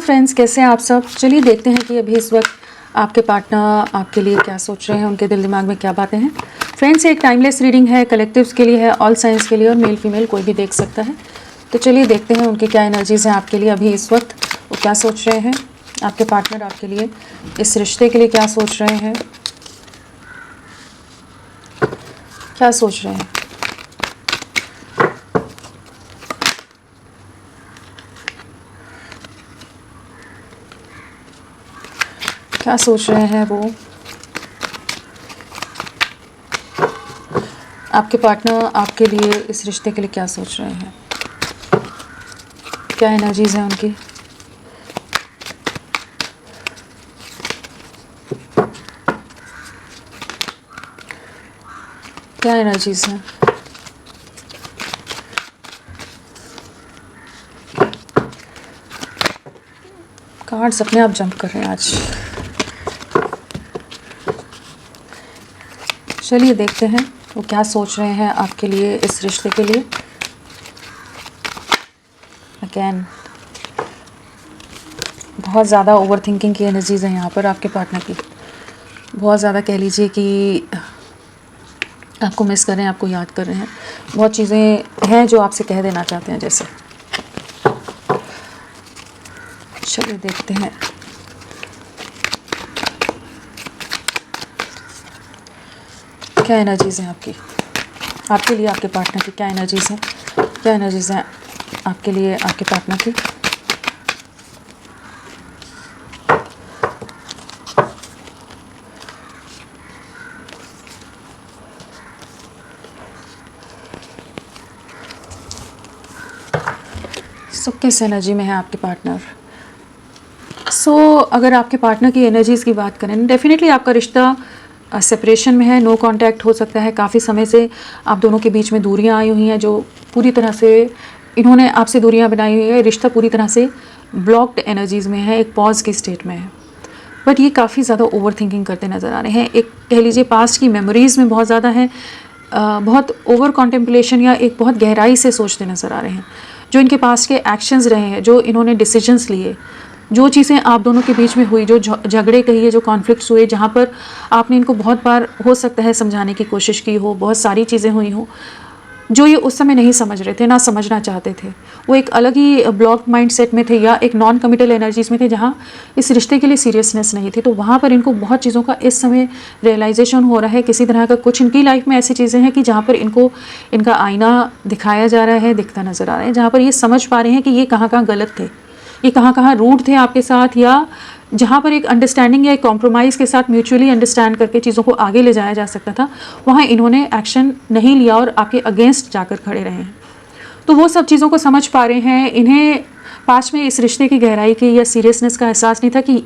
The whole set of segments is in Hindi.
फ्रेंड्स, कैसे हैं आप सब। चलिए देखते हैं कि अभी इस वक्त आपके पार्टनर आपके लिए क्या सोच रहे हैं, उनके दिल दिमाग में क्या बातें हैं। फ्रेंड्स, एक टाइमलेस रीडिंग है, कलेक्टिव्स के लिए है, ऑल साइंस के लिए, और मेल फीमेल कोई भी देख सकता है। तो चलिए देखते हैं उनकी क्या एनर्जीज़ हैं आपके लिए अभी इस वक्त, वो क्या सोच रहे हैं। आपके पार्टनर आपके लिए इस रिश्ते के लिए क्या सोच रहे हैं, क्या सोच रहे हैं। क्या सोच रहे हैं वो। आपके पार्टनर आपके लिए इस रिश्ते के लिए क्या सोच रहे हैं, क्या एनर्जीज हैं उनकी। क्या एनर्जीज हैं। कार्ड्स अपने आप जंप कर रहे हैं आज। चलिए देखते हैं वो क्या सोच रहे हैं आपके लिए इस रिश्ते के लिए। अगेन बहुत ज़्यादा ओवर थिंकिंग की एनर्जीज हैं यहाँ पर आपके पार्टनर की। बहुत ज़्यादा कह लीजिए कि आपको मिस कर रहे हैं, आपको याद कर रहे हैं। बहुत चीज़ें हैं जो आपसे कह देना चाहते हैं जैसे। चलिए देखते हैं क्या एनर्जीज़ हैं आपके लिए आपके पार्टनर की। क्या एनर्जीज़ हैं, क्या एनर्जीज़ हैं आपके लिए आपके पार्टनर की। किस एनर्जी में है आपके पार्टनर। अगर आपके पार्टनर की एनर्जीज़ की बात करें, डेफिनेटली आपका रिश्ता सेपरेशन में है, नो कांटेक्ट हो सकता है। काफ़ी समय से आप दोनों के बीच में दूरियां आई हुई हैं, जो पूरी तरह से इन्होंने आपसे दूरियां बनाई हुई है। रिश्ता पूरी तरह से ब्लॉक्ड एनर्जीज़ में है, एक पॉज की स्टेट में है। बट ये काफ़ी ज़्यादा ओवर थिंकिंग करते नज़र आ रहे हैं। एक कह लीजिए पास्ट की मेमोरीज़ में बहुत ज़्यादा है, बहुत ओवर कॉन्टेम्पलेशन या एक बहुत गहराई से सोचते नज़र आ रहे हैं। जो इनके पास्ट के एक्शंस रहे हैं, जो इन्होंने डिसीजंस लिए, जो चीज़ें आप दोनों के बीच में हुई, जो झगड़े कहिए, जो कॉन्फ्लिक्ट्स हुए, जहाँ पर आपने इनको बहुत बार हो सकता है समझाने की कोशिश की हो, बहुत सारी चीज़ें हुई हों जो ये उस समय नहीं समझ रहे थे, ना समझना चाहते थे। वो एक अलग ही ब्लॉक माइंड सेट में थे या एक नॉन कमिटल एनर्जीज़ में थे, जहाँ इस रिश्ते के लिए सीरियसनेस नहीं थी। तो वहाँ पर इनको बहुत चीज़ों का इस समय रियलाइजेशन हो रहा है। किसी तरह का कुछ इनकी लाइफ में ऐसी चीज़ें हैं कि जहाँ पर इनको इनका आईना दिखाया जा रहा है, दिखता नज़र आ रहा है, जहाँ पर ये समझ पा रहे हैं कि ये कहाँ कहाँ गलत थे, ये कहाँ कहाँ रूड थे आपके साथ, या जहाँ पर एक अंडरस्टैंडिंग या एक कॉम्प्रोमाइज़ के साथ म्यूचुअली अंडरस्टैंड करके चीज़ों को आगे ले जाया जा सकता था, वहाँ इन्होंने एक्शन नहीं लिया और आपके अगेंस्ट जाकर खड़े रहे हैं। तो वो सब चीज़ों को समझ पा रहे हैं। इन्हें पास में इस रिश्ते की गहराई की या सीरियसनेस का एहसास नहीं था कि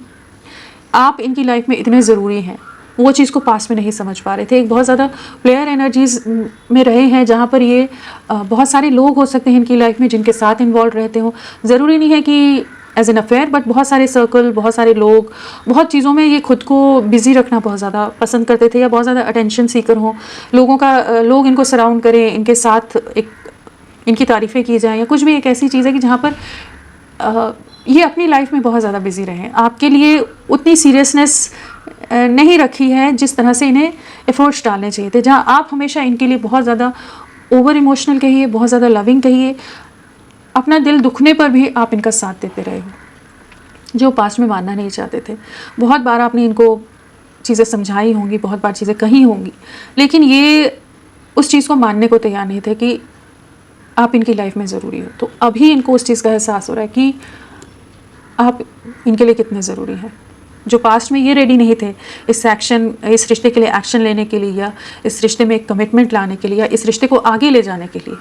आप इनकी लाइफ में इतने ज़रूरी हैं। वो चीज़ को पास में नहीं समझ पा रहे थे। एक बहुत ज़्यादा प्लेयर एनर्जीज़ में रहे हैं, जहाँ पर ये बहुत सारे लोग हो सकते हैं इनकी लाइफ में जिनके साथ इन्वॉल्व रहते हो। ज़रूरी नहीं है कि एज एन अफेयर, बट बहुत सारे सर्कल, बहुत सारे लोग, बहुत चीज़ों में ये खुद को बिज़ी रखना बहुत ज़्यादा पसंद करते थे, या बहुत ज़्यादा अटेंशन सीकर हों, लोग इनको सराउंड करें, इनके साथ एक इनकी तारीफ़ें की जाएँ, या कुछ भी एक ऐसी चीज़ है कि जहाँ पर ये अपनी लाइफ में बहुत ज़्यादा बिज़ी रहें। आपके लिए उतनी सीरियसनेस नहीं रखी है जिस तरह से इन्हें एफर्ट्स डालने चाहिए थे। जहाँ आप हमेशा इनके लिए बहुत ज़्यादा ओवर इमोशनल कहिए, बहुत ज़्यादा लविंग कहिए, अपना दिल दुखने पर भी आप इनका साथ देते रहे हो, जो पास्ट में मानना नहीं चाहते थे। बहुत बार आपने इनको चीज़ें समझाई होंगी, बहुत बार चीज़ें कही होंगी, लेकिन ये उस चीज़ को मानने को तैयार नहीं थे कि आप इनकी लाइफ में ज़रूरी हो। तो अभी इनको उस चीज़ का एहसास हो रहा है कि आप इनके लिए कितने ज़रूरी हैं। जो पास्ट में ये रेडी नहीं थे इस रिश्ते के लिए एक्शन लेने के लिए, या इस रिश्ते में एक कमिटमेंट लाने के लिए, या इस रिश्ते को आगे ले जाने के लिए,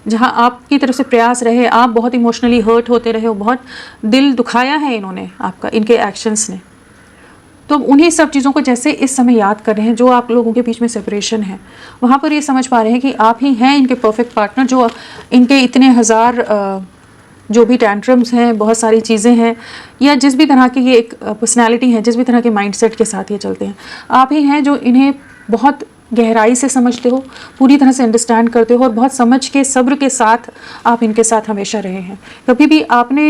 जहाँ आपकी तरफ से प्रयास रहे, आप बहुत इमोशनली हर्ट होते रहे हो, बहुत दिल दुखाया है इन्होंने आपका, इनके एक्शंस ने। तो उन्हीं सब चीज़ों को जैसे इस समय याद कर रहे हैं, जो आप लोगों के बीच में सेपरेशन है, वहाँ पर ये समझ पा रहे हैं कि आप ही हैं इनके परफेक्ट पार्टनर, जो इनके इतने हज़ार जो भी टैंट्रम्स हैं, बहुत सारी चीज़ें हैं, या जिस भी तरह की ये एक पर्सनैलिटी है, जिस भी तरह के माइंडसेट के साथ ये चलते हैं, आप ही हैं जो इन्हें बहुत गहराई से समझते हो, पूरी तरह से अंडरस्टैंड करते हो और बहुत समझ के सब्र के साथ आप इनके साथ हमेशा रहे हैं। कभी भी आपने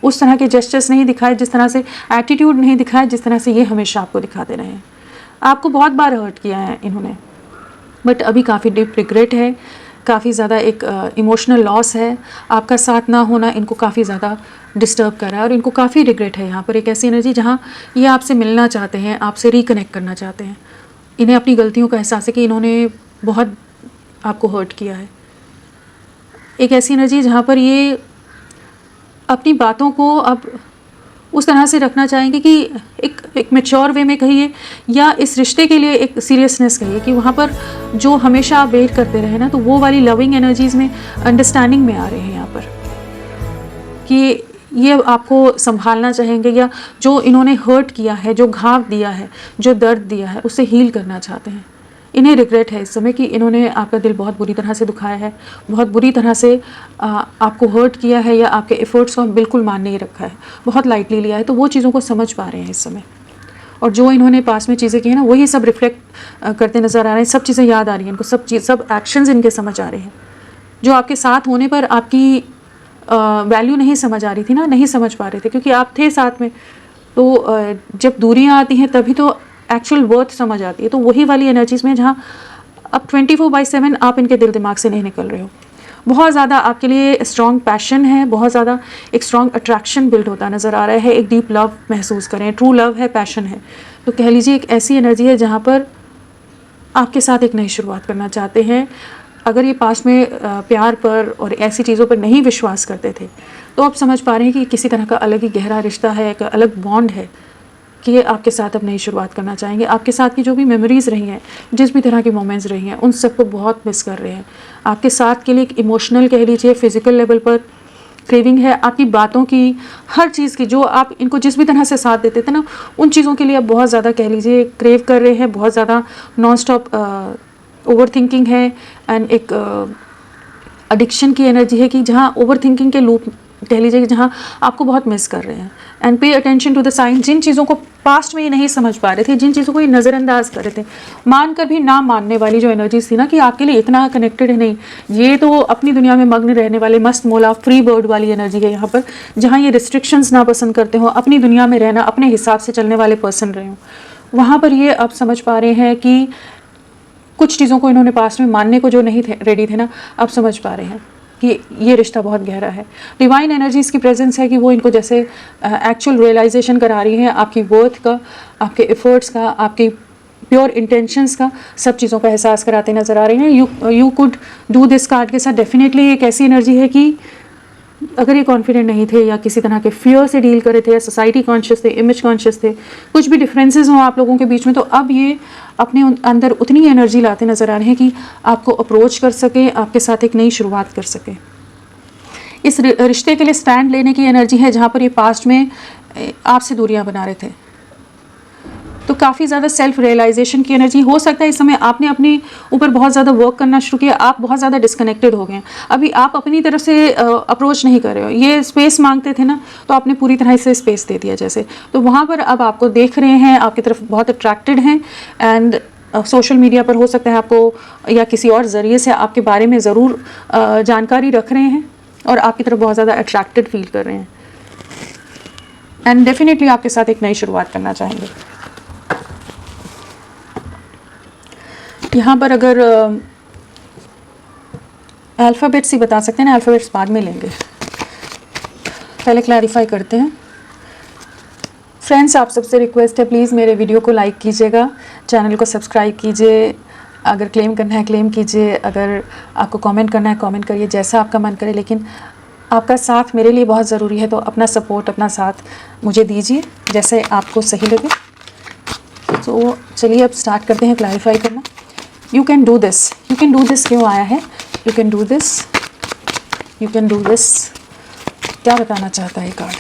उस तरह के जेस्चर्स नहीं दिखाए, जिस तरह से एटीट्यूड नहीं दिखाया जिस तरह से ये हमेशा आपको दिखाते रहे हैं। आपको बहुत बार हर्ट किया है इन्होंने, बट अभी काफ़ी डीप रिग्रेट है, काफ़ी ज़्यादा एक इमोशनल लॉस है। आपका साथ ना होना इनको काफ़ी ज़्यादा डिस्टर्ब कर रहा है और इनको काफ़ी रिग्रेट है। यहाँ पर एक ऐसी एनर्जी जहाँ ये आपसे मिलना चाहते हैं, आपसे रिकनेक्ट करना चाहते हैं। इन्हें अपनी गलतियों का एहसास है कि इन्होंने बहुत आपको हर्ट किया है। एक ऐसी एनर्जी जहाँ पर ये अपनी बातों को अब उस तरह से रखना चाहेंगे कि एक मैच्योर वे में कहिए या इस रिश्ते के लिए एक सीरियसनेस कहिए कि वहाँ पर जो हमेशा आप वेट करते रहे ना, तो वो वाली लविंग एनर्जीज़ में अंडरस्टैंडिंग में आ रहे हैं यहाँ पर कि ये आपको संभालना चाहेंगे या जो इन्होंने हर्ट किया है, जो घाव दिया है, जो दर्द दिया है, उससे हील करना चाहते हैं। इन्हें रिग्रेट है इस समय कि इन्होंने आपका दिल बहुत बुरी तरह से दुखाया है, बहुत बुरी तरह से आपको हर्ट किया है या आपके एफर्ट्स को बिल्कुल मान नहीं रखा है, बहुत लाइटली लिया है। तो वो चीज़ों को समझ पा रहे हैं इस समय और जो इन्होंने पास में चीज़ें की हैं ना, वही सब रिफ्लेक्ट करते नज़र आ रहे हैं। सब चीज़ें याद आ रही हैं इनको, सब एक्शंस इनके समझ आ रहे हैं। जो आपके साथ होने पर आपकी वैल्यू नहीं समझ आ रही थी ना, नहीं समझ पा रहे थे क्योंकि आप थे साथ में। तो जब दूरियां आती हैं तभी तो एक्चुअल वर्थ समझ आती है। तो वही वाली एनर्जीज़ में जहाँ अब 24/7 आप इनके दिल दिमाग से नहीं निकल रहे हो। बहुत ज़्यादा आपके लिए स्ट्रॉन्ग पैशन है, बहुत ज़्यादा एक स्ट्रॉन्ग अट्रैक्शन बिल्ड होता नज़र आ रहा है, एक डीप लव महसूस करें, ट्रू लव है, पैशन है। तो कह लीजिए एक ऐसी एनर्जी है जहाँ पर आपके साथ एक नई शुरुआत करना चाहते हैं। अगर ये पास में प्यार पर और ऐसी चीज़ों पर नहीं विश्वास करते थे, तो आप समझ पा रहे हैं कि किसी तरह का अलग ही गहरा रिश्ता है, एक अलग बॉन्ड है कि ये आपके साथ अब नई शुरुआत करना चाहेंगे। आपके साथ की जो भी मेमोरीज़ रही हैं, जिस भी तरह की मोमेंट्स रही हैं, उन सबको बहुत मिस कर रहे हैं। आपके साथ के लिए एक इमोशनल कह लीजिए, फिज़िकल लेवल पर क्रेविंग है आपकी बातों की, हर चीज़ की। जो आप इनको जिस भी तरह से साथ देते थे ना, उन चीज़ों के लिए आप बहुत ज़्यादा कह लीजिए क्रेव कर रहे हैं। बहुत ज़्यादा नॉन स्टॉप ओवर थिंकिंग है एंड एक एडिक्शन की एनर्जी है कि जहाँ ओवर थिंकिंग के लूप कह लीजिए कि जहाँ आपको बहुत मिस कर रहे हैं। And pay attention to the sign, जिन चीज़ों को पास्ट में ये नहीं समझ पा रहे थे, जिन चीज़ों को ये नज़रअंदाज कर रहे थे, मानकर भी ना मानने वाली जो एनर्जीज थी ना कि आपके लिए इतना कनेक्टेड है नहीं, ये तो अपनी दुनिया में मग्न रहने वाले मस्त मौला फ्री बर्ड वाली एनर्जी है यहाँ पर, जहाँ ये रिस्ट्रिक्शंस ना पसंद करते हो, अपनी दुनिया में रहना, अपने हिसाब से चलने वाले पर्सन रहे हो। वहाँ पर ये अब समझ पा रहे हैं कि कुछ चीज़ों को इन्होंने पास्ट में मानने को जो नहीं थे रेडी थे ना, अब समझ पा रहे हैं कि ये रिश्ता बहुत गहरा है। डिवाइन एनर्जीज़ की प्रेजेंस है कि वो इनको जैसे एक्चुअल रियलाइजेशन करा रही है आपकी वर्थ का, आपके एफर्ट्स का, आपकी प्योर इंटेंशंस का, सब चीज़ों का एहसास कराते नज़र आ रही हैं। You could do this card के साथ डेफिनेटली एक ऐसी एनर्जी है कि अगर ये कॉन्फिडेंट नहीं थे या किसी तरह के फियर से डील कर रहे थे या सोसाइटी कॉन्शियस थे, इमेज कॉन्शियस थे, कुछ भी डिफरेंसेस हों आप लोगों के बीच में, तो अब ये अपने अंदर उतनी एनर्जी लाते नज़र आ रहे हैं कि आपको अप्रोच कर सकें, आपके साथ एक नई शुरुआत कर सकें। इस रिश्ते के लिए स्टैंड लेने की एनर्जी है जहाँ पर ये पास्ट में आपसे दूरियां बना रहे थे। तो काफ़ी ज़्यादा सेल्फ रियलाइजेशन की एनर्जी हो सकता है इस समय आपने अपने ऊपर बहुत ज़्यादा वर्क करना शुरू किया, आप बहुत ज़्यादा डिस्कनेक्टेड हो गए हैं। अभी आप अपनी तरफ से अप्रोच नहीं कर रहे हो, ये स्पेस मांगते थे ना, तो आपने पूरी तरह से स्पेस दे दिया जैसे, तो वहाँ पर अब आपको देख रहे हैं, आपकी तरफ बहुत अट्रैक्टेड हैं। एंड सोशल मीडिया पर हो सकता है आपको या किसी और ज़रिए से आपके बारे में ज़रूर जानकारी रख रहे हैं और आपकी तरफ बहुत ज़्यादा अट्रैक्टेड फील कर रहे हैं एंड डेफिनेटली आपके साथ एक नई शुरुआत करना चाहेंगे। यहाँ पर अगर अल्फ़ाबेट्स ही बता सकते हैं ना, अल्फ़ाबेट्स बाद में लेंगे, पहले क्लैरिफाई करते हैं। फ्रेंड्स, आप सबसे रिक्वेस्ट है प्लीज़ मेरे वीडियो को लाइक कीजिएगा, चैनल को सब्सक्राइब कीजिए, अगर क्लेम करना है क्लेम कीजिए, अगर आपको कमेंट करना है कमेंट करिए, जैसा आपका मन करे, लेकिन आपका साथ मेरे लिए बहुत ज़रूरी है। तो अपना सपोर्ट, अपना साथ मुझे दीजिए जैसे आपको सही लगे। तो चलिए अब स्टार्ट करते हैं क्लैरिफाई करना। You can do this, you can do this क्यों आया है? You can do this, you can do this, क्या बताना चाहता है कार्ड?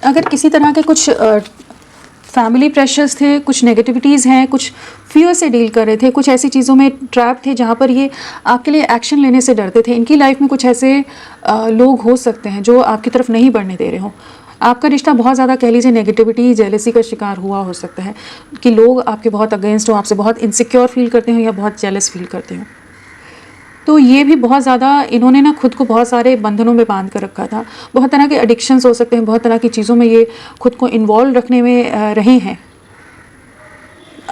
अगर किसी तरह के कुछ फैमिली प्रेशर्स थे, कुछ नेगेटिविटीज़ हैं, कुछ फियर से डील कर रहे थे, कुछ ऐसी चीज़ों में ट्रैप थे जहाँ पर ये आपके लिए एक्शन लेने से डरते थे, इनकी लाइफ में कुछ ऐसे लोग हो सकते हैं जो आपकी तरफ नहीं बढ़ने दे रहे हो। आपका रिश्ता बहुत ज़्यादा कह लीजिए नेगेटिविटी, जेलसी का शिकार हुआ हो सकता है कि लोग आपके बहुत अगेंस्ट हो, आपसे बहुत इनसिक्योर फील करते हो या बहुत जेलस फील करते हो। तो ये भी बहुत ज़्यादा इन्होंने ना खुद को बहुत सारे बंधनों में बांध कर रखा था। बहुत तरह के एडिक्शंस हो सकते हैं, बहुत तरह की चीज़ों में ये खुद को इन्वॉल्व रखने में रहे हैं।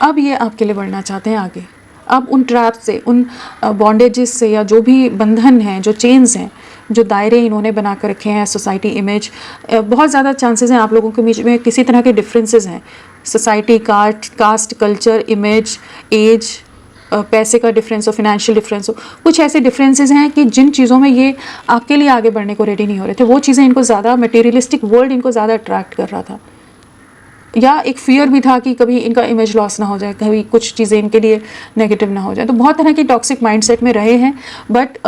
अब ये आपके लिए बढ़ना चाहते हैं आगे। अब उन ट्रैप से, उन बॉन्डेजेस से, या जो भी बंधन हैं, जो चेन्स हैं, जो दायरे इन्होंने बना कर रखे हैं, सोसाइटी इमेज, बहुत ज़्यादा चांसेस हैं आप लोगों के बीच में किसी तरह के डिफरेंसेस हैं। Society, caste, culture, image, age, पैसे का डिफरेंस हो, फाइनेंशियल डिफरेंस हो, कुछ ऐसे डिफरेंसेस हैं कि जिन चीज़ों में ये आपके लिए आगे बढ़ने को रेडी नहीं हो रहे थे। वो चीज़ें इनको ज़्यादा, मटेरियलिस्टिक वर्ल्ड इनको ज़्यादा अट्रैक्ट कर रहा था, या एक फियर भी था कि कभी इनका इमेज लॉस ना हो जाए, कभी कुछ चीज़ें इनके लिए नेगेटिव ना हो जाए। तो बहुत तरह की टॉक्सिक माइंडसेट में रहे हैं, बट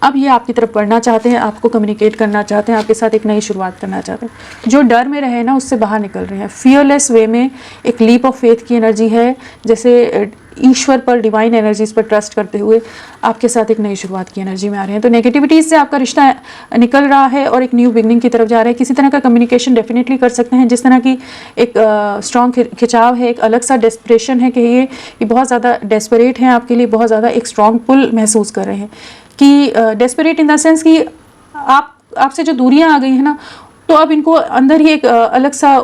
अब ये आपकी तरफ बढ़ना चाहते हैं, आपको कम्युनिकेट करना चाहते हैं, आपके साथ एक नई शुरुआत करना चाहते हैं। जो डर में रहे ना, उससे बाहर निकल रहे हैं। फियरलेस वे में एक लीप ऑफ फेथ की एनर्जी है, जैसे ईश्वर पर, डिवाइन एनर्जीज पर ट्रस्ट करते हुए आपके साथ एक नई शुरुआत की एनर्जी में आ रहे हैं। तो नेगेटिविटीज़ से आपका रिश्ता निकल रहा है और एक न्यू बिगनिंग की तरफ जा रहा है। किसी तरह का कम्युनिकेशन डेफिनेटली कर सकते हैं। जिस तरह की एक स्ट्रॉन्ग खिंचाव है, एक अलग सा डेस्परेशन है कि ये बहुत ज़्यादा डेस्परेट हैं आपके लिए, बहुत ज़्यादा एक स्ट्रॉन्ग पुल महसूस कर रहे हैं कि डेस्परेट इन द सेंस कि आपसे जो दूरियां आ गई हैं ना, तो अब इनको अंदर ही एक अलग सा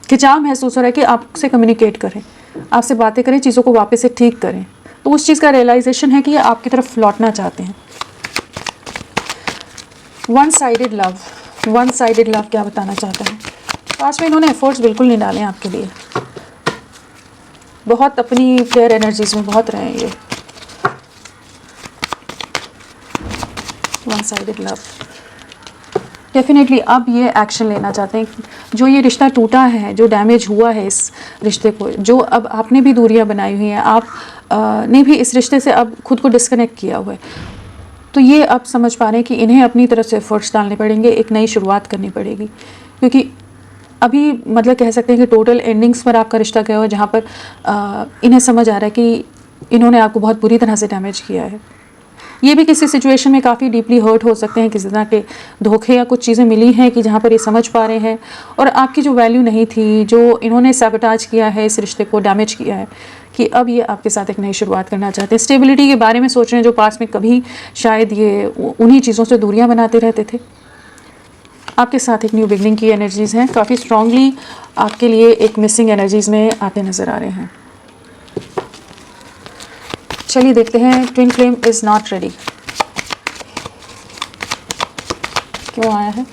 खिंचाव महसूस हो रहा है कि आपसे कम्युनिकेट करें, आपसे बातें करें, चीज़ों को वापस से ठीक करें। तो उस चीज़ का रियलाइजेशन है कि ये आपकी तरफ लौटना चाहते हैं। One sided love, one sided love क्या बताना चाहता है? पास में इन्होंने एफर्ट्स बिल्कुल नहीं डाले आपके लिए, बहुत अपनी प्लेयर एनर्जीज में बहुत रहे हैं ये। वन साइडेड लव, डेफिनेटली अब ये एक्शन लेना चाहते हैं। जो ये रिश्ता टूटा है, जो डैमेज हुआ है इस रिश्ते को, जो अब आपने भी दूरियां बनाई हुई हैं, आप ने भी इस रिश्ते से अब खुद को डिस्कनेक्ट किया हुआ है, तो ये अब समझ पा रहे हैं कि इन्हें अपनी तरफ से एफर्ट्स डालने पड़ेंगे, एक नई शुरुआत करनी पड़ेगी। क्योंकि अभी मतलब कह सकते हैं कि टोटल एंडिंग्स पर आपका रिश्ता गया हुआ है, जहाँ पर इन्हें समझ आ रहा है कि इन्होंने आपको बहुत बुरी तरह से डैमेज किया है। ये भी किसी सिचुएशन में काफ़ी डीपली हर्ट हो सकते हैं, किसी तरह के धोखे या कुछ चीज़ें मिली हैं कि जहाँ पर ये समझ पा रहे हैं, और आपकी जो वैल्यू नहीं थी, जो इन्होंने सैबोटेज किया है, इस रिश्ते को डैमेज किया है, कि अब ये आपके साथ एक नई शुरुआत करना चाहते हैं। स्टेबिलिटी के बारे में सोच रहे हैं, जो पास में कभी शायद ये उन्हीं चीज़ों से दूरियाँ बनाते रहते थे। आपके साथ एक न्यू बिगनिंग की एनर्जीज़ हैं, काफ़ी स्ट्रांगली आपके लिए एक मिसिंग एनर्जीज़ में आते नज़र आ रहे हैं। चलिए देखते हैं, twin flame is not ready क्यों आया है?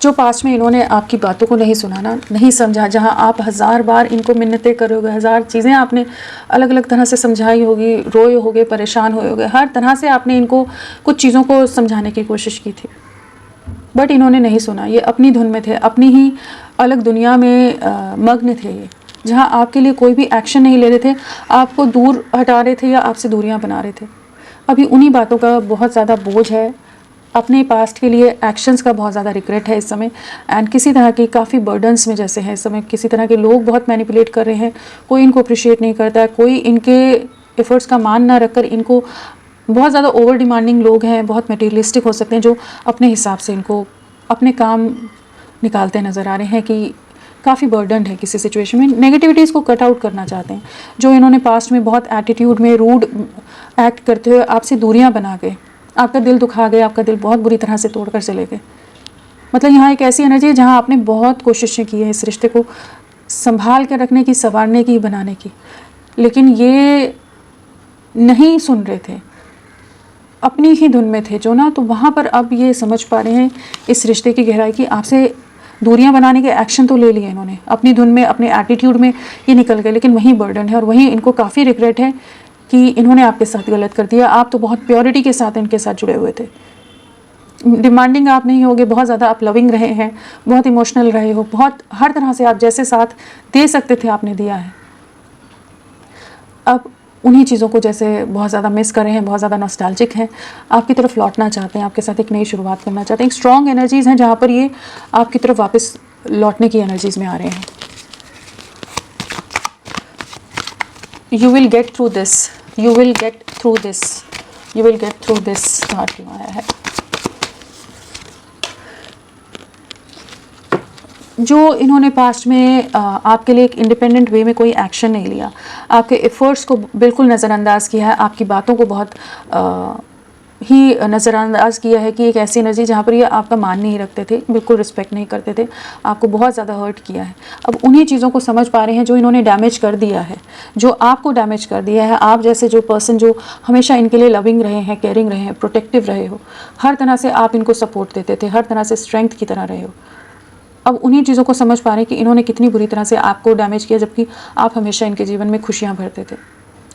जो पास्ट में इन्होंने आपकी बातों को नहीं सुना ना, नहीं समझा, जहां आप हज़ार बार इनको मिन्नतें करोगे, हज़ार चीज़ें आपने अलग अलग तरह से समझाई होगी, रोए होगे, परेशान हुए होगे, हर तरह से आपने इनको कुछ चीज़ों को समझाने की कोशिश की थी, बट इन्होंने नहीं सुना। ये अपनी धुन में थे, अपनी ही अलग दुनिया में मग्न थे ये, जहाँ आपके लिए कोई भी एक्शन नहीं ले रहे थे, आपको दूर हटा रहे थे या आपसे दूरियां बना रहे थे। अभी उन्हीं बातों का बहुत ज़्यादा बोझ है, अपने पास्ट के लिए एक्शंस का बहुत ज़्यादा रिग्रेट है इस समय, एंड किसी तरह की काफ़ी बर्डन्स में जैसे है इस समय, किसी तरह के लोग बहुत मैनिपुलेट कर रहे हैं, कोई इनको अप्रिशिएट नहीं करता है, कोई इनके एफर्ट्स का मान ना रखकर इनको, बहुत ज़्यादा ओवर डिमांडिंग लोग हैं, बहुत मटेरियलिस्टिक हो सकते हैं, जो अपने हिसाब से इनको अपने काम निकालते नज़र आ रहे हैं कि काफ़ी बर्डन है किसी सिचुएशन में। नेगेटिविटीज़ को कट आउट करना चाहते हैं, जो इन्होंने पास्ट में बहुत एटीट्यूड में रूड एक्ट करते हुए आपसे दूरियां बना गए, आपका दिल दुखा गए, आपका दिल बहुत बुरी तरह से तोड़ कर चले गए। मतलब यहाँ एक ऐसी एनर्जी है जहाँ आपने बहुत कोशिशें की है इस रिश्ते को संभाल कर रखने की, संवारने की, बनाने की, लेकिन ये नहीं सुन रहे थे, अपनी ही धुन में थे जो ना। तो वहाँ पर अब ये समझ पा रहे हैं इस रिश्ते की गहराई की, आपसे दूरियां बनाने के एक्शन तो ले लिए इन्होंने, अपनी धुन में, अपने एटीट्यूड में ये निकल गए, लेकिन वहीं बर्डन है और वहीं इनको काफ़ी रिग्रेट है कि इन्होंने आपके साथ गलत कर दिया। आप तो बहुत प्योरिटी के साथ इनके साथ जुड़े हुए थे, डिमांडिंग आप नहीं होगे, बहुत ज़्यादा आप लविंग रहे हैं, बहुत इमोशनल रहे हो, बहुत हर तरह से आप जैसे साथ दे सकते थे आपने दिया है। अब उन्हीं चीज़ों को जैसे बहुत ज़्यादा मिस कर रहे हैं, बहुत ज़्यादा नॉस्टैल्जिक हैं, आपकी तरफ लौटना चाहते हैं, आपके साथ एक नई शुरुआत करना चाहते हैं। एक स्ट्रॉन्ग एनर्जीज़ हैं जहाँ पर ये आपकी तरफ वापस लौटने की एनर्जीज़ में आ रहे हैं। You will get through this, you will get through this, you will get through this card क्यों आया है? जो इन्होंने पास्ट में आपके लिए एक इंडिपेंडेंट वे में कोई एक्शन नहीं लिया, आपके एफर्ट्स को बिल्कुल नज़रअंदाज किया है, आपकी बातों को बहुत ही नज़रअंदाज किया है कि एक ऐसी एनर्जी जहाँ पर ये आपका मान नहीं रखते थे, बिल्कुल रिस्पेक्ट नहीं करते थे, आपको बहुत ज़्यादा हर्ट किया है। अब उन्हीं चीज़ों को समझ पा रहे हैं जो इन्होंने डैमेज कर दिया है, जो आपको डैमेज कर दिया है। आप जैसे जो पर्सन जो हमेशा इनके लिए लविंग रहे हैं, केयरिंग रहे हैं, प्रोटेक्टिव रहे हो, हर तरह से आप इनको सपोर्ट देते थे, हर तरह से स्ट्रेंथ की तरह रहे हो। अब उन्हीं चीज़ों को समझ पा रहे हैं कि इन्होंने कितनी बुरी तरह से आपको डैमेज किया, जबकि आप हमेशा इनके जीवन में खुशियाँ भरते थे।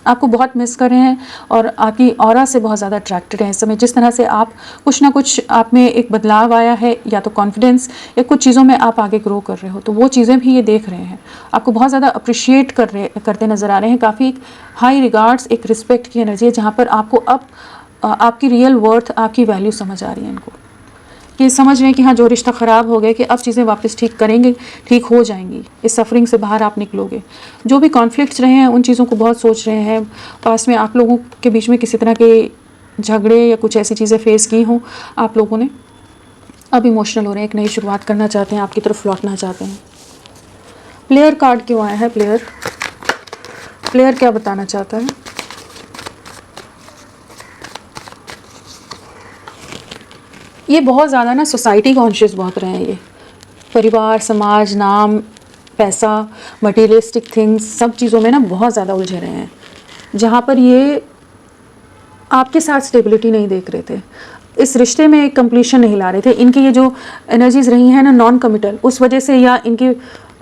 आपको बहुत मिस कर रहे हैं और आपकी ऑरा से बहुत ज़्यादा अट्रैक्टेड हैं इस समय। जिस तरह से आप कुछ ना कुछ आप में एक बदलाव आया है, या तो कॉन्फिडेंस या कुछ चीज़ों में आप आगे ग्रो कर रहे हो, तो वो चीज़ें भी ये देख रहे हैं। आपको बहुत ज़्यादा अप्रिशिएट करते नज़र आ रहे हैं। काफ़ी एक हाई रिगार्ड्स, एक रिस्पेक्ट की एनर्जी है, जहाँ पर आपको अब आपकी रियल वर्थ, आपकी वैल्यू समझ आ रही है इनको। कि समझ रहे हैं कि हाँ, जो रिश्ता ख़राब हो गया कि अब चीज़ें वापस ठीक करेंगे, ठीक हो जाएंगी, इस सफरिंग से बाहर आप निकलोगे। जो भी कॉन्फ्लिक्ट्स रहे हैं उन चीज़ों को बहुत सोच रहे हैं। पास में आप लोगों के बीच में किसी तरह के झगड़े या कुछ ऐसी चीज़ें फेस की हों आप लोगों ने, अब इमोशनल हो रहे हैं, एक नई शुरुआत करना चाहते हैं, आपकी तरफ लौटना चाहते हैं। प्लेयर कार्ड क्यों आया है? प्लेयर क्या बताना चाहता है? ये बहुत ज़्यादा ना सोसाइटी कॉन्शियस बहुत रहे हैं। ये परिवार, समाज, नाम, पैसा, मटेरियलिस्टिक थिंग्स, सब चीज़ों में ना बहुत ज़्यादा उलझे रहे हैं, जहाँ पर ये आपके साथ स्टेबिलिटी नहीं देख रहे थे, इस रिश्ते में एक कंप्लीशन नहीं ला रहे थे। इनकी ये जो एनर्जीज रही हैं ना नॉन कमिटल, उस वजह से, या इनके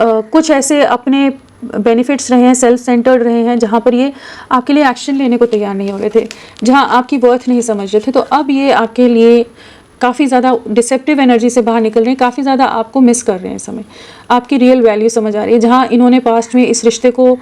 कुछ ऐसे अपने बेनिफिट्स रहे हैं, सेल्फ सेंटर्ड रहे हैं, जहाँ पर ये आपके लिए एक्शन लेने को तैयार नहीं हो रहे थे, जहाँ आपकी वर्थ नहीं समझ रहे थे। तो अब ये आपके लिए काफ़ी ज़्यादा डिसेप्टिव एनर्जी से बाहर निकल रहे हैं, काफ़ी ज़्यादा आपको मिस कर रहे हैं इस समय, आपकी रियल वैल्यू समझ आ रही है। जहाँ इन्होंने पास्ट में इस रिश्ते को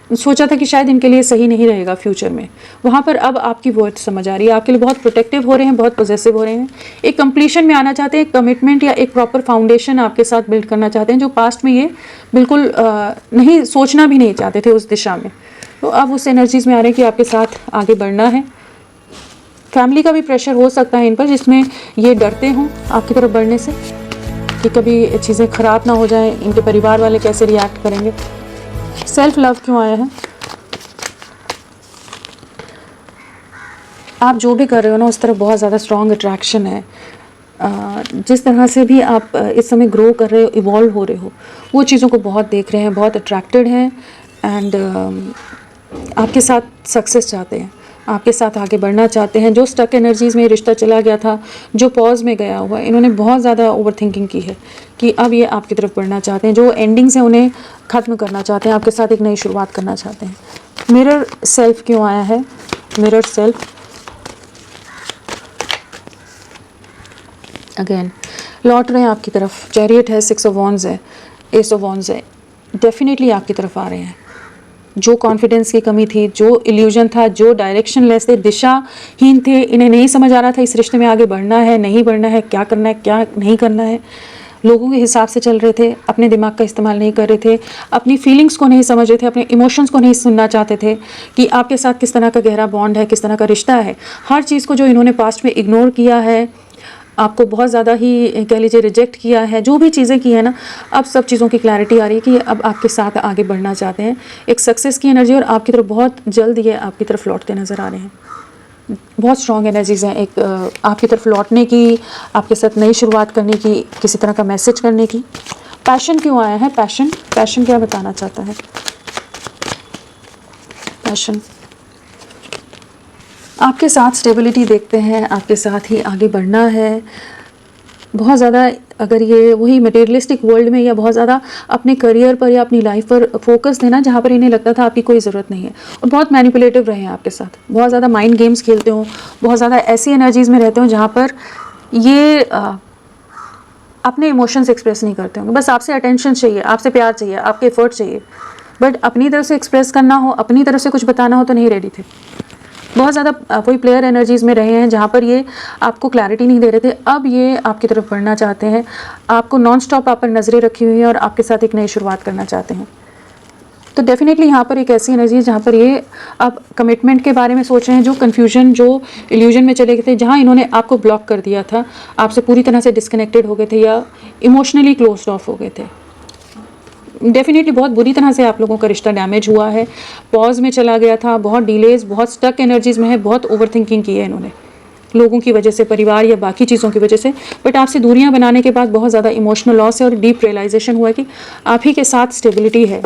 सोचा था कि शायद इनके लिए सही नहीं रहेगा फ्यूचर में, वहाँ पर अब आपकी वर्थ समझ आ रही है, आपके लिए बहुत प्रोटेक्टिव हो रहे हैं, बहुत पॉजेसिव हो रहे हैं, एक कंप्लीशन में आना चाहते हैं, एक कमिटमेंट या एक प्रॉपर फाउंडेशन आपके साथ बिल्ड करना चाहते हैं, जो पास्ट में ये बिल्कुल नहीं सोचना भी नहीं चाहते थे उस दिशा में। तो अब उस एनर्जीज़ में आ रहे हैं कि आपके साथ आगे बढ़ना है। फैमिली का भी प्रेशर हो सकता है इन पर, जिसमें ये डरते हों आपकी तरफ बढ़ने से कि कभी चीज़ें ख़राब ना हो जाएं, इनके परिवार वाले कैसे रिएक्ट करेंगे। सेल्फ लव क्यों आया है? आप जो भी कर रहे हो ना, उस तरफ बहुत ज़्यादा स्ट्रॉन्ग अट्रैक्शन है। जिस तरह से भी आप इस समय ग्रो कर रहे हो, इवॉल्व हो रहे हो, वो चीज़ों को बहुत देख रहे हैं, बहुत अट्रैक्टेड हैं, एंड आपके साथ सक्सेस चाहते हैं, आपके साथ आगे बढ़ना चाहते हैं। जो स्टक एनर्जीज़ में रिश्ता चला गया था, जो पॉज में गया हुआ, इन्होंने बहुत ज़्यादा ओवर थिंकिंग की है कि अब ये आपकी तरफ बढ़ना चाहते हैं। जो एंडिंग्स हैं उन्हें ख़त्म करना चाहते हैं, आपके साथ एक नई शुरुआत करना चाहते हैं। मिरर सेल्फ क्यों आया है? मिरर सेल्फ अगेन लौट रहे हैं आपकी तरफ। चैरियट है, 6 ऑफ वॉन्ड्स है, एस ऑफ वॉन्ड्स है, डेफिनेटली आपकी तरफ आ रहे हैं। जो कॉन्फिडेंस की कमी थी, जो इल्यूजन था, जो डायरेक्शनलेस थे, दिशाहीन थे, इन्हें नहीं समझ आ रहा था इस रिश्ते में आगे बढ़ना है, नहीं बढ़ना है, क्या करना है, क्या नहीं करना है, लोगों के हिसाब से चल रहे थे, अपने दिमाग का इस्तेमाल नहीं कर रहे थे, अपनी फीलिंग्स को नहीं समझ रहे थे, अपने इमोशंस को नहीं सुनना चाहते थे कि आपके साथ किस तरह का गहरा बॉन्ड है, किस तरह का रिश्ता है। हर चीज़ को जो इन्होंने पास्ट में इग्नोर किया है, आपको बहुत ज़्यादा ही कह लीजिए रिजेक्ट किया है, जो भी चीज़ें की है ना, अब सब चीज़ों की क्लैरिटी आ रही है कि अब आपके साथ आगे बढ़ना चाहते हैं। एक सक्सेस की एनर्जी और आपकी तरफ बहुत जल्द ये आपकी तरफ लौटते नज़र आ रहे हैं। बहुत स्ट्रॉन्ग एनर्जीज़ हैं, एक आपकी तरफ लौटने की, आपके साथ नई शुरुआत करने की, किसी तरह का मैसेज करने की। पैशन क्यों आया है? पैशन क्या बताना चाहता है? पैशन आपके साथ स्टेबिलिटी देखते हैं, आपके साथ ही आगे बढ़ना है। बहुत ज़्यादा अगर ये वही मटेरियलिस्टिक वर्ल्ड में या बहुत ज़्यादा अपने करियर पर या अपनी लाइफ पर फोकस देना, जहाँ पर इन्हें लगता था आपकी कोई ज़रूरत नहीं है, और बहुत मैनिपुलेटिव रहे हैं आपके साथ, बहुत ज़्यादा माइंड गेम्स खेलते हो, बहुत ज़्यादा ऐसी एनर्जीज़ में रहते हो जहाँ पर ये अपने इमोशंस एक्सप्रेस नहीं करते होंगे। बस आपसे अटेंशन चाहिए, आपसे प्यार चाहिए, आपके एफर्ट चाहिए, बट अपनी तरफ से एक्सप्रेस करना हो, अपनी तरफ से कुछ बताना हो तो नहीं रेडी थे। बहुत ज़्यादा कोई प्लेयर एनर्जीज़ में रहे हैं जहाँ पर ये आपको क्लैरिटी नहीं दे रहे थे। अब ये आपकी तरफ बढ़ना चाहते हैं, आपको नॉन स्टॉप आप पर नज़रें रखी हुई हैं और आपके साथ एक नई शुरुआत करना चाहते हैं। तो डेफिनेटली यहाँ पर एक ऐसी एनर्जी है जहाँ पर ये अब कमिटमेंट के बारे में सोच रहे हैं, जो कन्फ्यूजन, जो इल्यूजन में चले गए थे, जहाँ इन्होंने आपको ब्लॉक कर दिया था, आपसे पूरी तरह से डिस्कनेक्टेड हो गए थे या इमोशनली क्लोज्ड ऑफ हो गए थे। डेफिनेटली बहुत बुरी तरह से आप लोगों का रिश्ता डैमेज हुआ है, पॉज में चला गया था, बहुत डिलेज, बहुत स्टक एनर्जीज में है, बहुत ओवर थिंकिंग की है इन्होंने लोगों की वजह से, परिवार या बाकी चीज़ों की वजह से। बट आपसे दूरियां बनाने के बाद बहुत ज़्यादा इमोशनल लॉस है और डीप रियलाइजेशन हुआ है कि आप ही के साथ स्टेबिलिटी है।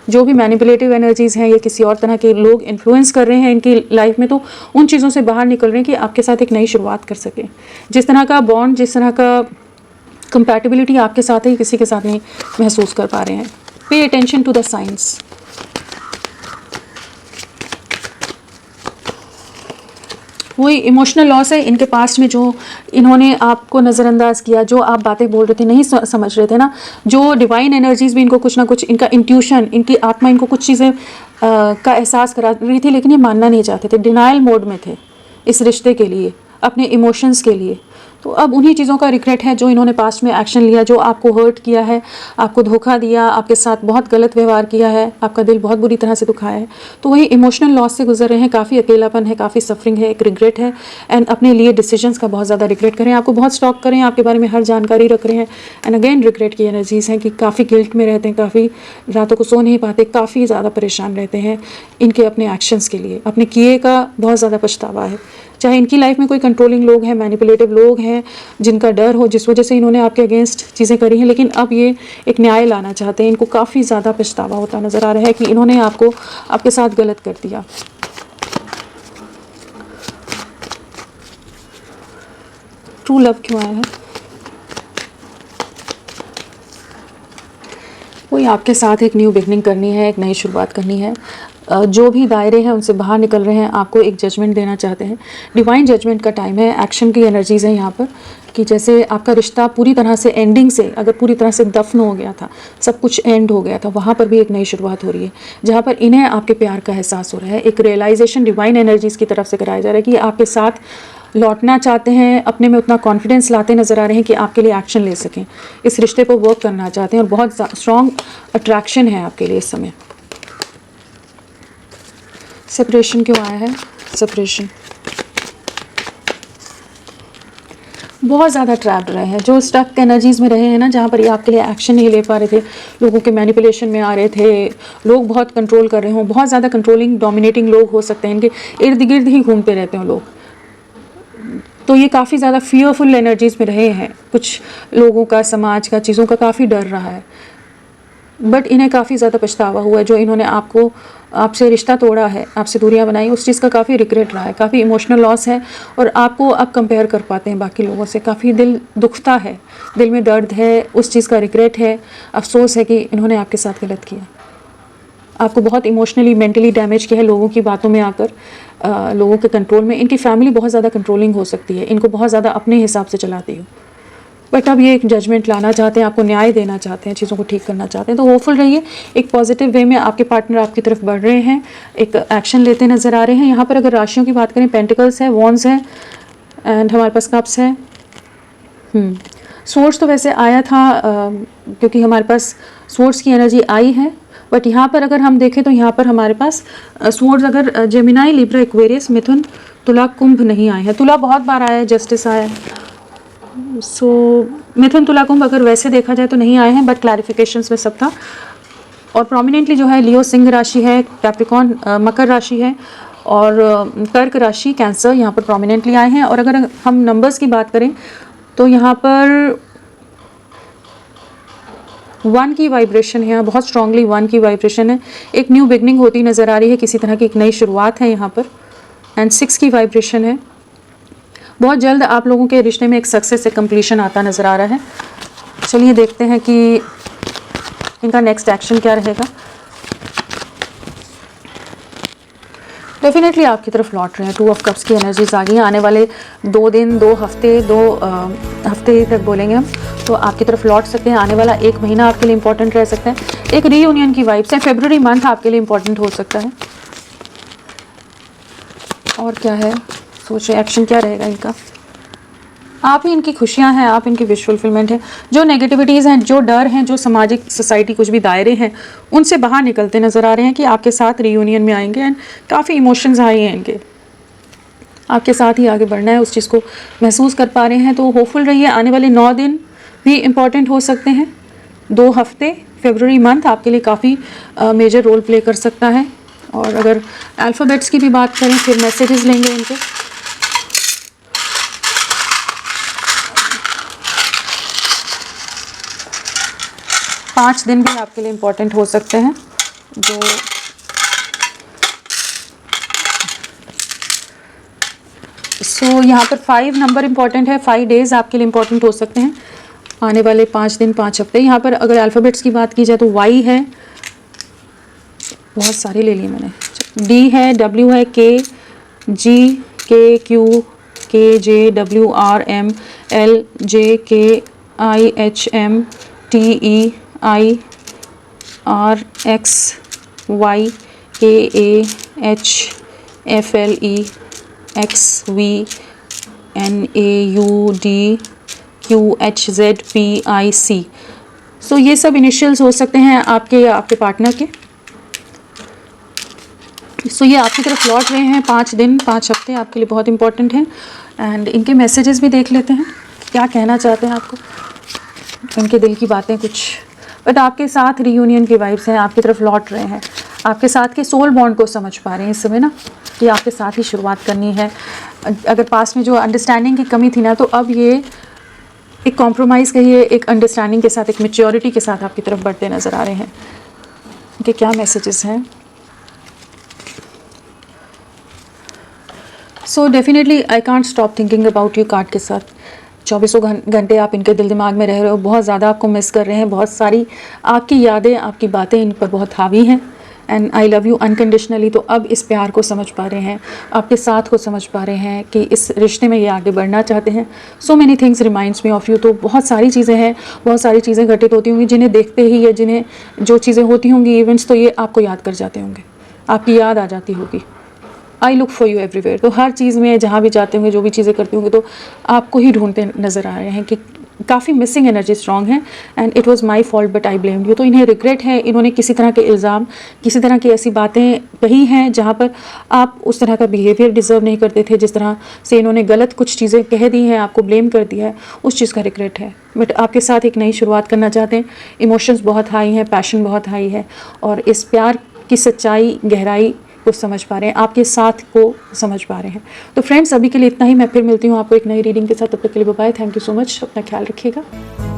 जो भी मैनिपुलेटिव एनर्जीज़ हैं या किसी और तरह के लोग इन्फ्लुएंस कर रहे हैं इनकी लाइफ में, तो उन चीज़ों से बाहर निकल रहे हैं कि आपके साथ एक नई शुरुआत कर सकें। जिस तरह का बॉन्ड, जिस तरह का कंपैटिबिलिटी आपके साथ है, किसी के साथ नहीं महसूस कर पा रहे हैं। Pay attention to the science. वही इमोशनल लॉस है इनके पास्ट में, जो इन्होंने आपको नज़रअंदाज किया, जो आप बातें बोल रहे थे नहीं समझ रहे थे ना, जो डिवाइन एनर्जीज भी इनको कुछ ना कुछ, इनका इंट्यूशन, इनकी आत्मा इनको कुछ चीज़ें का एहसास करा रही थी, लेकिन ये मानना नहीं चाहते थे, डिनायल मोड में थे इस रिश्ते के लिए, अपने इमोशंस के लिए। तो अब उन्हीं चीज़ों का रिग्रेट है जो इन्होंने पास्ट में एक्शन लिया, जो आपको हर्ट किया है, आपको धोखा दिया, आपके साथ बहुत गलत व्यवहार किया है, आपका दिल बहुत बुरी तरह से दुखाया है। तो वही इमोशनल लॉस से गुजर रहे हैं, काफ़ी अकेलापन है, काफ़ी सफरिंग है, एक रिग्रेट है, एंड अपने लिए डिसीजंस का बहुत ज़्यादा रिग्रेट करें, आपको बहुत स्टॉक करें, आपके बारे में हर जानकारी रख रहे हैं, एंड अगेन रिग्रेट की एनर्जीज़ हैं कि काफ़ी गिल्ट में रहते हैं, काफ़ी रातों को सो नहीं पाते, काफ़ी ज़्यादा परेशान रहते हैं इनके अपने एक्शंस के लिए, अपने किए का बहुत ज़्यादा पछतावा है। चाहे इनकी लाइफ में कोई कंट्रोलिंग लोग हैं, मैनिपुलेटिव लोग हैं, जिनका डर हो, जिस वजह से इन्होंने आपके अगेंस्ट चीज़ें करी हैं, लेकिन अब ये एक न्याय लाना चाहते हैं। इनको काफ़ी ज़्यादा पछतावा होता नज़र आ रहा है कि इन्होंने आपको, आपके साथ गलत कर दिया। ट्रू लव क्यों आया है? कोई आपके साथ एक न्यू बिगनिंग करनी है, एक नई शुरुआत करनी है, जो भी दायरे हैं उनसे बाहर निकल रहे हैं, आपको एक जजमेंट देना चाहते हैं। डिवाइन जजमेंट का टाइम है, एक्शन की एनर्जीज़ हैं यहाँ पर, कि जैसे आपका रिश्ता पूरी तरह से एंडिंग से, अगर पूरी तरह से दफन हो गया था, सब कुछ एंड हो गया था, वहाँ पर भी एक नई शुरुआत हो रही है, जहाँ पर इन्हें आपके प्यार का एहसास हो रहा है। एक रियलाइजेशन डिवाइन एनर्जीज़ की तरफ से कराया जा रहा है कि आपके साथ लौटना चाहते हैं, अपने में उतना कॉन्फिडेंस लाते नज़र आ रहे हैं कि आपके लिए एक्शन ले सकें, इस रिश्ते पर वर्क करना चाहते हैं, और बहुत स्ट्रॉन्ग अट्रैक्शन है आपके लिए इस समय। सेपरेशन क्यों आया है? सेपरेशन बहुत ज़्यादा ट्रैप्ड रहे हैं, जो स्टक एनर्जीज़ में रहे हैं ना, जहाँ पर ये आपके लिए एक्शन नहीं ले पा रहे थे, लोगों के मैनिपुलेशन में आ रहे थे, लोग बहुत कंट्रोल कर रहे हों, बहुत ज़्यादा कंट्रोलिंग डोमिनेटिंग लोग हो सकते हैं, इनके इर्द गिर्द ही घूमते रहते हैं लोग, तो ये काफ़ी ज़्यादा फियरफुल एनर्जीज़ में रहे हैं। कुछ लोगों का, समाज का, चीज़ों का काफ़ी डर रहा है, बट इन्हें काफ़ी ज़्यादा पछतावा हुआ है, जो इन्होंने आपसे रिश्ता तोड़ा है, आपसे दूरियां बनाई, उस चीज़ का काफ़ी रिग्रेट रहा है, काफ़ी इमोशनल लॉस है, और आपको अब कंपेयर कर पाते हैं बाकी लोगों से, काफ़ी दिल दुखता है, दिल में दर्द है, उस चीज़ का रिग्रेट है, अफसोस है कि इन्होंने आपके साथ गलत किया, आपको बहुत इमोशनली, मेंटली डैमेज किया है लोगों की बातों में आकर, लोगों के कंट्रोल में। इनकी फैमिली बहुत ज़्यादा कंट्रोलिंग हो सकती है, इनको बहुत ज़्यादा अपने हिसाब से चलाती हो, बट अब ये एक जजमेंट लाना चाहते हैं, आपको न्याय देना चाहते हैं, चीज़ों को ठीक करना चाहते हैं। तो होपफुल रहिए, एक पॉजिटिव वे में आपके पार्टनर आपकी तरफ बढ़ रहे हैं, एक एक्शन लेते नज़र आ रहे हैं। यहाँ पर अगर राशियों की बात करें, पेंटिकल्स है, वॉन्ड्स है, एंड हमारे पास कप्स है। सोर्स तो वैसे आया था, क्योंकि हमारे पास सोर्स की एनर्जी आई है, बट यहाँ पर अगर हम देखें तो यहाँ पर हमारे पास सोर्स अगर जेमिनाई, लिब्रा, एक्वेरियस, मिथुन, तुला, कुंभ नहीं आए हैं। तुला बहुत बार आया है, जस्टिस आया है, सो मिथुन, तुला, कुंभ अगर वैसे देखा जाए तो नहीं आए हैं, बट क्लैरिफिकेशंस में सब था। और प्रोमिनेंटली जो है लियो सिंह राशि है, कैप्रिकॉन मकर राशि है, और कर्क राशि, कैंसर यहाँ पर प्रोमिनेंटली आए हैं। और अगर हम नंबर्स की बात करें तो यहाँ पर 1 की वाइब्रेशन है, बहुत स्ट्रांगली 1 की वाइब्रेशन है, एक न्यू बिगनिंग होती नज़र आ रही है, किसी तरह की एक नई शुरुआत है यहाँ पर, एंड 6 की वाइब्रेशन है। बहुत जल्द आप लोगों के रिश्ते में एक सक्सेस से कंप्लीशन आता नज़र आ रहा है। चलिए देखते हैं कि इनका नेक्स्ट एक्शन क्या रहेगा। डेफिनेटली आपकी तरफ लौट रहे हैं, 2 ऑफ कप्स की एनर्जीज आ गई हैं। आने वाले 2 दिन, 2 हफ्ते, 2 हफ्ते तक बोलेंगे हम, तो आपकी तरफ लौट सकते हैं। आने वाला 1 महीना आपके लिए इंपॉर्टेंट रह सकता है। एक रीयूनियन की वाइब्स है, फेब्रुअरी मंथ आपके लिए इंपॉर्टेंट हो सकता है। और क्या है, सोचिए एक्शन क्या रहेगा इनका। आप ही इनकी खुशियां हैं, आप इनकी विश फुलफिलमेंट है। जो नेगेटिविटीज़ हैं, जो डर हैं, जो सामाजिक सोसाइटी कुछ भी दायरे हैं, उनसे बाहर निकलते नज़र आ रहे हैं कि आपके साथ रियूनियन में आएंगे एंड काफ़ी इमोशंस आए हैं इनके, आपके साथ ही आगे बढ़ना है, उस चीज़ को महसूस कर पा रहे हैं। तो होपफुल रहिए, आने वाले 9 दिन भी इम्पॉर्टेंट हो सकते हैं। 2 हफ्ते, फरवरी मंथ आपके लिए काफ़ी मेजर रोल प्ले कर सकता है। और अगर अल्फ़ाबेट्स की भी बात करें, फिर मैसेजेस लेंगे इनके। पाँच दिन भी आपके लिए इम्पॉर्टेंट हो सकते हैं। जो यहाँ पर 5 नंबर इम्पॉर्टेंट है, 5 डेज़ आपके लिए इम्पॉर्टेंट हो सकते हैं आने वाले 5 दिन 5 हफ्ते। यहाँ पर अगर अल्फ़ाबेट्स की बात की जाए तो वाई है, बहुत सारे ले लिए मैंने, डी है, डब्ल्यू है, के, जी, K, Q, K, J, W, R, M, L, J, K, I, H, M, T, E, I, R, X, Y, K, A, H, F, L, E, X, V, N, A, U, D, Q, H, Z, P, I, C. So ये सब इनिशियल्स हो सकते हैं आपके या आपके पार्टनर के। सो ये आपकी तरफ लौट रहे हैं। 5 दिन 5 हफ्ते आपके लिए बहुत इंपॉर्टेंट हैं। एंड इनके मैसेजेस भी देख लेते हैं, क्या कहना चाहते हैं आपको, इनके दिल की बातें कुछ। बट आपके साथ रियूनियन की वाइब्स हैं, आपकी तरफ लौट रहे हैं, आपके साथ के सोल बॉन्ड को समझ पा रहे हैं इस समय ना, कि आपके साथ ही शुरुआत करनी है। अगर पास्ट में जो अंडरस्टैंडिंग की कमी थी ना, तो अब ये एक कॉम्प्रोमाइज़ कहिए, एक अंडरस्टैंडिंग के साथ, एक मैच्योरिटी के साथ आपकी तरफ बढ़ते नज़र आ रहे हैं। इनके क्या मैसेजेस हैं। So definitely I can't stop thinking about you card के साथ 24 घंटे आप इनके दिल दिमाग में रह रहे हो, बहुत ज़्यादा आपको मिस कर रहे हैं, बहुत सारी आपकी यादें, आपकी बातें इन पर बहुत हावी हैं। And I love you unconditionally. तो अब इस प्यार को समझ पा रहे हैं, आपके साथ को समझ पा रहे हैं कि इस रिश्ते में ये आगे बढ़ना चाहते हैं। So many things reminds me of you. तो बहुत सारी चीज़ें हैं, बहुत सारी चीज़ें घटित होती होंगी जिन्हें देखते ही, या जिन्हें जो चीज़ें होती होंगी इवेंट्स, तो ये आपको याद कर जाते होंगे, आपकी याद आ जाती होगी। I look for you everywhere. तो हर चीज़ में जहाँ भी जाते होंगे, जो भी चीज़ें करते होंगे, तो आपको ही ढूंढते नज़र आ रहे हैं कि काफ़ी मिसिंग एनर्जी स्ट्रॉन्ग है। And it was my fault but I blamed you. तो इन्हें रिग्रेट है, इन्होंने किसी तरह के इल्ज़ाम, किसी तरह की ऐसी बातें कही हैं जहाँ पर आप उस तरह का बिहेवियर डिज़र्व नहीं करते थे, जिस तरह से इन्होंने गलत कुछ चीज़ें कह दी हैं, आपको ब्लेम कर दिया है, उस चीज़ का रिग्रेट है। बट आपके साथ एक नई शुरुआत करना चाहते हैं। इमोशंस बहुत हाई हैं, पैशन बहुत हाई है, और इस प्यार की सच्चाई, गहराई को समझ पा रहे हैं, आपके साथ को समझ पा रहे हैं। तो फ्रेंड्स, अभी के लिए इतना ही। मैं फिर मिलती हूँ आपको एक नई रीडिंग के साथ। तब तक के लिए bye bye. Thank you so much. अपना ख्याल रखिएगा।